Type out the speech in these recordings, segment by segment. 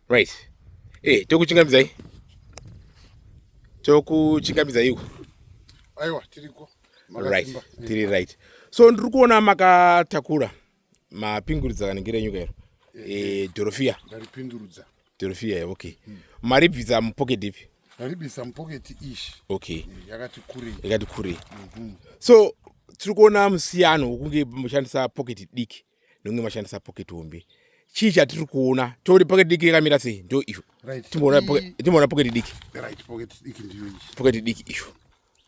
Right. Tokuchingamiza hii. Tokuchingamiza iko. Aiwa, tiriko. Right. Tiri right. So ndiri kuona makatakura mapingurudza kaningire nyuka iro. Dorofia. Ndaripindurudza. Dorofia, okay. Maribvisa mupocket ipi? Ndaribvisa mupocket ishi. Okay. Yakati kure. Yakati kure. So tiri kuona musiyano wokunge mushandisa pocket diki nonge mashandisa pocket hombe. Chii chatiri kuona tori pocket diki yakamira sei ndo iyo. Right. Timona pocket diki. Right, pocket diki ndiyo ishi. Pocket diki iyo.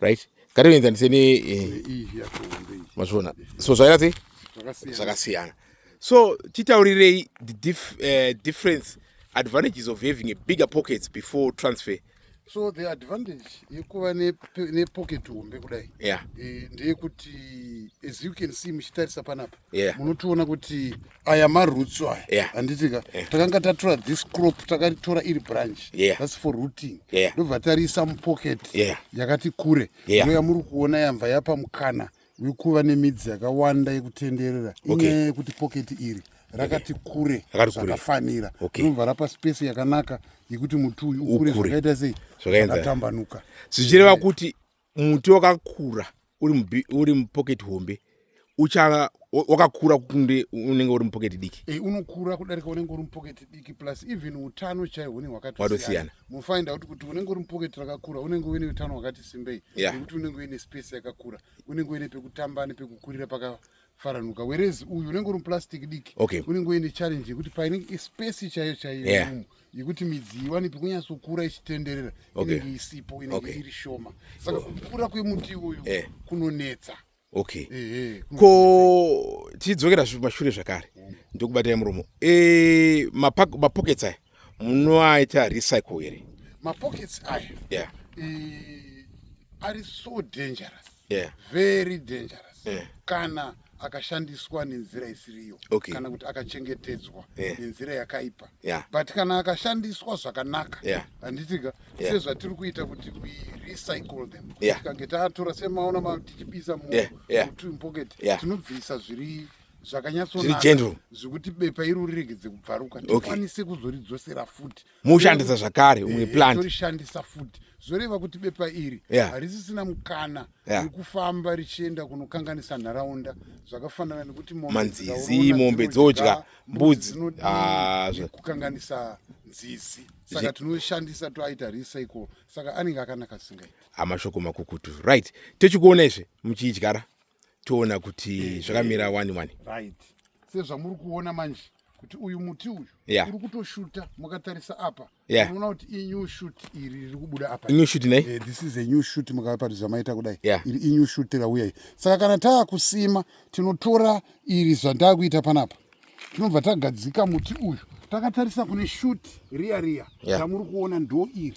Right. Kariwenza ndisene iyi yakombe iyi. Mazvona. So zvaira sei? Zvakasiyana. So titaurirei the difference advantages of having a bigger pockets before transfer. So the advantage yekuva ne pocket hombe kudai. Yeah. Ndeyekuti as you can see muchitarisa panapa. Yeah. Munotoona kuti aya maroots aya. Yeah. Handitika. Takanga tatora this crop takaritora iri branch. Yeah. That's for rooting. Yeah. Ndobva tarisa mupocket. Yeah. Yakati kure. Yeah. Ndoya muri kuona yamva yapa mukana wekuva nemidzi yakawanda yekutenderera. Okay. Inyaya yekuti pocket iri rakati kure zvakafanira. Okay. Ndobva rapa space yakanaka yekuti muti uyu ukure zvakaita sei zvakatambanuka. Zvichireva kuti muti wakakura uri mupocket hombe ucha wakakura kunde unenge uri mupocket diki. Unokura kudarika unenge uri mupocket diki plus even utano chaihwo unenge wakatosiyana. Mufind out kuti unenge uri mupocket rakakura unenge uine utano wakati simbei. Nekuti unenge uine space yakakura. Unenge uine pekutamba nepekukurira pakafaranuka. Whereas uyu unenge uri plastic diki. Okay. Unenge uine challenge yekuti painenge space chaiyo yekuti midzi iwane pekunyasokura ichitenderera inenge isipo inenge iri shoma. Saka kukura kwemuti uyu kunonetsa. Okay. Ko tidzokera mashure zvakare ndokubatai muromo. Mapockets aya munoaita recycle here. Mapockets aya. Yeah. Are so dangerous. Yeah. Very dangerous. Kana akashandiswa nenzira isiriyo. Okay. Kana kuti akachengetedzwa nenzira yakaipa. Yeah. But kana akashandiswa zvakanaka. Handitika sezvatiri kuita kuti we recycle them. Tikange tatora semaona tichibisa mupocket tinobvisa zviri zvakanyatsonaka zvekuti bepa iri ririgedze kubvaruka tikwanise kuzoridzosera futi mushandisa zvakare umwe plant torishandisa futi zoreva kuti bepa iri harisisina mukana wekufamba richienda kunokanganisa nharaunda zvakafanana nekuti manzizi mombe dzodya mbudzi kukanganisa nzizi saka tinoshandisa toaita recycle saka anenge akanaka singai. Amashoko makukutu. Right. Tichikuona izve muchidyara toona kuti zvakamira 1-1. Right. Sezvamuri kuona manje kuti uyu muti uyu uri kutoshuta mukatarisa apa. Unoona kuti i-new shoot iri riri kubuda apa. New shoot nei? This is a new shoot mukapa zvamaita kudai. Iri i-new shoot rauya iyi. Saka kana taakusima tinotora iri zvandakuita panapa. Tinobva tagadzika muti uyu takatarisa kune shoot riya ramuri kuona ndo iri.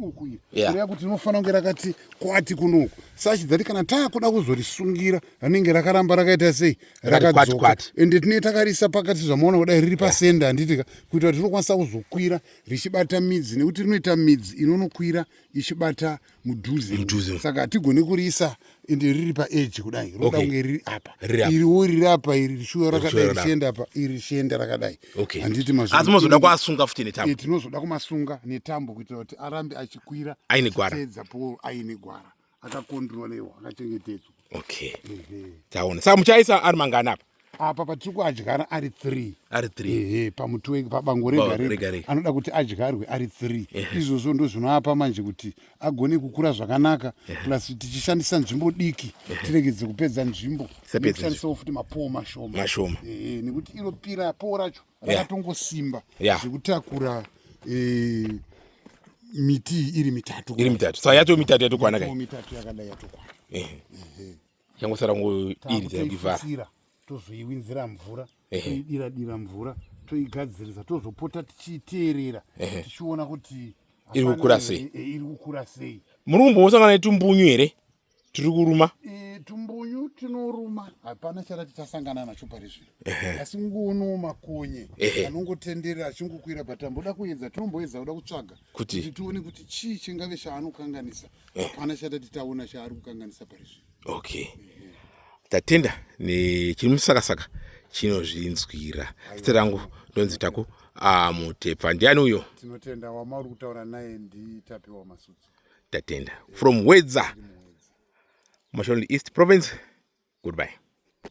Uku iri. Kureva kuti inofanira kunge rakati kwati kunoku. Sachidzati kana taakuda kuzorisungira rinenge rakaramba rakaita sei rakadzoka. Ende tinenge takarisa pakati zvamaona kudai riri pasenda handitika kuita kuti rinokwanisa kuzokwira richibata midzi nekuti rinoita midzi inonokwira ichibata mudhuze. Saka hatigoni kuriisa ende riri paedge kudai rinoda kunge riri apa iriwo riri apa iri rishuwa rakadai richienda apa iri richienda rakadai. Handiti asi mozoda kuasunga futi netambo. Tinozoda kumasunga netambo kuitira kuti arambe achikwira aine gwara po aine gwara akakontrolewa akachengetedzwa. Okay. Taona saka muchaisa ari mangani apa patiri kuadyara ari 3 pamuti pabango rega anoda kuti adyarwe ari 3 izvozvo ndo zvinoapa manje kuti agone kukura zvakanaka plus tichishandisa nzvimbo diki tiregedze kupedza nzvimbo tichishandisawo futi mapowo mashoma nekuti inopira powo racho rakatongosimba zvekutakura miti iri mitatu saka yato mitatu yatokwana mitatu yakadai yatokwana changosara ngo iri dzakivhara tozoiwinzira mvura toidira mvura toigadzirisa tozopota tichiiteerera tichiona kuti iri kukura sei. Muri kumbosangana netumbunyu here tiri kuruma? Tumbunyu tinoruma hapana charati tasangana nacho pari zvino asi ngoonawo makonye anongotenderera achingokwira patamboda kuedza tinomboedza kuda kutsvaga kuti tione kuti chii chingave chaanokanganisa hapana chatati taona chaari kukanganisa pari zvino. Okay. Tatenda nechiri musakasaka chinozvinzwira. Zita rangu ndonzi Taku Mutepfa. Ndiani uyo? Tinotenda wamauri kutaura naye nditapiwa Masutsu. Tatenda. From Wedza, Mashonaland East Province. Goodbye.